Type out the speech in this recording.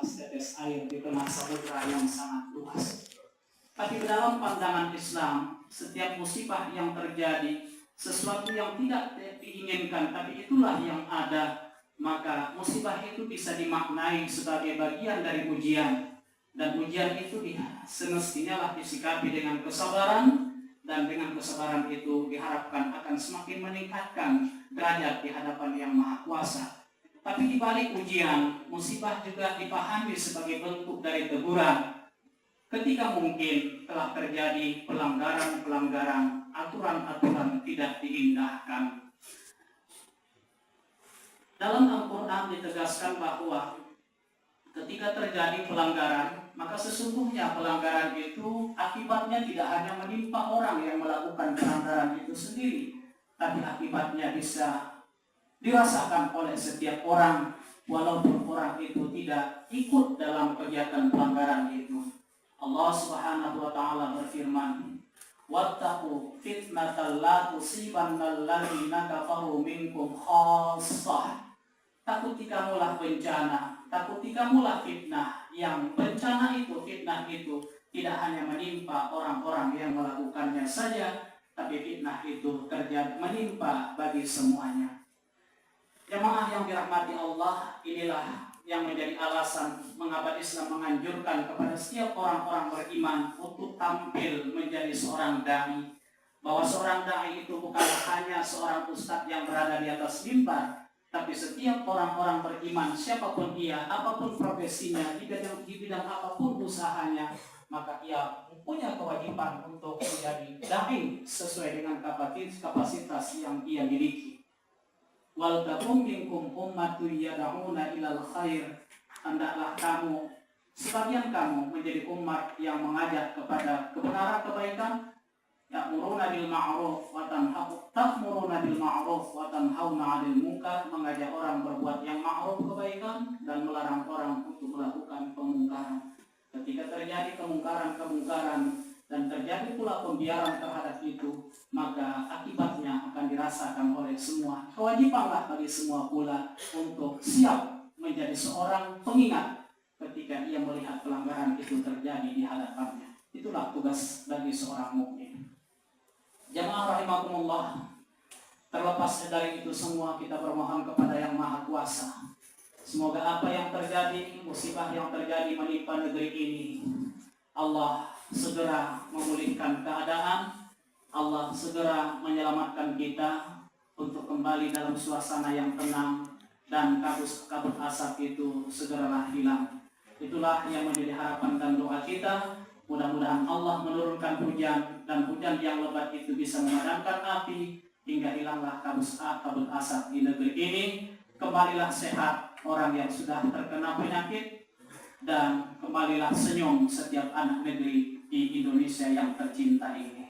setetes air di tengah samudra yang sangat luas. Tapi dalam pandangan Islam, setiap musibah yang terjadi, sesuatu yang tidak diinginkan, tapi itulah yang ada, maka musibah itu bisa dimaknai sebagai bagian dari ujian. Dan ujian itu semestinya lah disikapi dengan kesabaran, dan dengan kesabaran itu diharapkan akan semakin meningkatkan derajat di hadapan Yang Maha Kuasa. Tapi di balik ujian, musibah juga dipahami sebagai bentuk dari teguran. Ketika mungkin telah terjadi pelanggaran-pelanggaran, aturan-aturan tidak diindahkan. Dalam Al-Quran ditegaskan bahwa ketika terjadi pelanggaran, maka sesungguhnya pelanggaran itu akibatnya tidak hanya menimpa orang yang melakukan pelanggaran itu sendiri, tapi akibatnya bisa dirasakan oleh setiap orang, walaupun orang itu tidak ikut dalam kegiatan pelanggaran itu. Allah Subhanahu wa Ta'ala berfirman, "Wattaqu fitnatan la tusibanna alladziina kafaru minkum khassah." Takuti kamulah bencana, takuti kamulah fitnah, yang bencana itu, fitnah itu tidak hanya menimpa orang-orang yang melakukannya saja, tapi fitnah itu terjadi menimpa bagi semuanya. Jemaah yang dirahmati Allah, inilah yang menjadi alasan mengapa Islam menganjurkan kepada setiap orang-orang beriman untuk tampil menjadi seorang dai. Bahwa seorang dai itu bukan hanya seorang ustadz yang berada di atas mimbar, tapi setiap orang-orang beriman, siapapun ia, apapun profesinya, di bidang apapun usahanya, maka ia punya kewajiban untuk menjadi dai sesuai dengan kapasitas yang ia miliki. Wal takum minkum ummatun yad'una ilal khair. Hendaklah kamu, sebagian kamu menjadi umat yang mengajak kepada kebenaran, kebaikan. Ya'muruna bil ma'ruf wa ta'muruna bil ma'ruf wa tanhauna 'anil munkar, mengajak orang berbuat yang ma'ruf, kebaikan, dan melarang orang untuk melakukan kemungkaran. Ketika terjadi kemungkaran-kemungkaran dan terjadi pula pembiaran terhadap itu, maka akibatnya akan dirasakan oleh semua. Kewajibanlah bagi semua pula untuk siap menjadi seorang pengingat ketika ia melihat pelanggaran itu terjadi di hadapannya. Itulah tugas bagi seorang mukmin. Jamaah rahimakumullah, terlepas dari itu semua kita bermohon kepada Yang Maha Kuasa. Semoga apa yang terjadi, musibah yang terjadi menimpa negeri ini, Allah segera memulihkan keadaan, Allah segera menyelamatkan kita untuk kembali dalam suasana yang tenang, dan kabut asap itu segeralah hilang. Itulah yang menjadi harapan dan doa kita. Mudah-mudahan Allah menurunkan hujan, dan hujan yang lebat itu bisa memadamkan api hingga hilanglah kabut asap di negeri ini. Kembalilah sehat orang yang sudah terkena penyakit, dan kembalilah senyum setiap anak negeri di Indonesia yang tercinta ini.